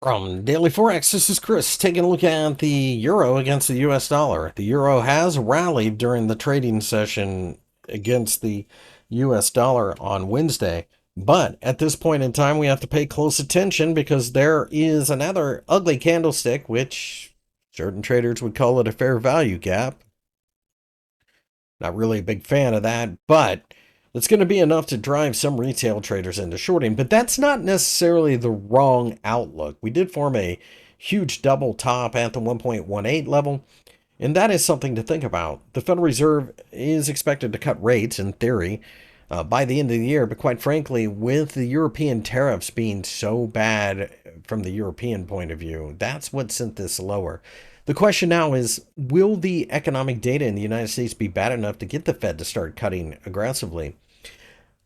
From Daily Forex, this is Chris taking a look at the euro against the US dollar. The euro has rallied during the trading session against the US dollar on Wednesday, but at this point in time, we have to pay close attention because there is another ugly candlestick, which certain traders would call it a fair value gap. Not really a big fan of that, but it's going to be enough to drive some retail traders into shorting. But that's not necessarily the wrong outlook. We did form a huge double top at the 1.18 level, and that is something to think about. The Federal Reserve is expected to cut rates, in theory, by the end of the year. But quite frankly, with the European tariffs being so bad from the European point of view, that's what sent this lower. The question now is, will the economic data in the United States be bad enough to get the Fed to start cutting aggressively?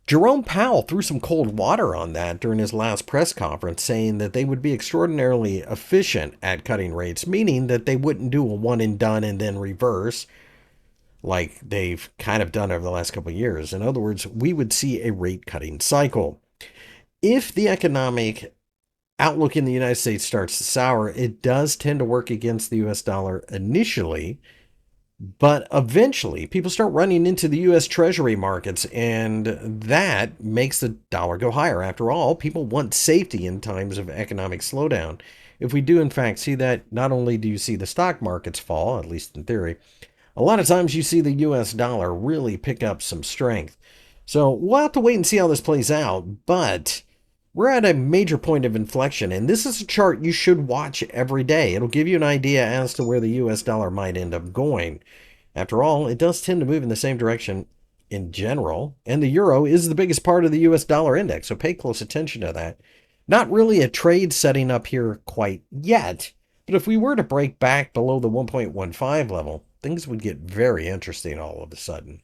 Jerome Powell threw some cold water on that during his last press conference, saying that they would be extraordinarily efficient at cutting rates, meaning that they wouldn't do a one and done and then reverse like they've kind of done over the last couple of years. In other words, we would see a rate cutting cycle. If the economic outlook in the United States starts to sour, it does tend to work against the US dollar initially, but eventually people start running into the US Treasury markets, and that makes the dollar go higher. After all, people want safety in times of economic slowdown. If we do, in fact, see that, not only do you see the stock markets fall, at least in theory, a lot of times you see the US dollar really pick up some strength. So we'll have to wait and see how this plays out, but we're at a major point of inflection, and this is a chart you should watch every day. It'll give you an idea as to where the US dollar might end up going. After all, it does tend to move in the same direction in general, and the euro is the biggest part of the US dollar index, so pay close attention to that. Not really a trade setting up here quite yet, but if we were to break back below the 1.15 level, things would get very interesting all of a sudden.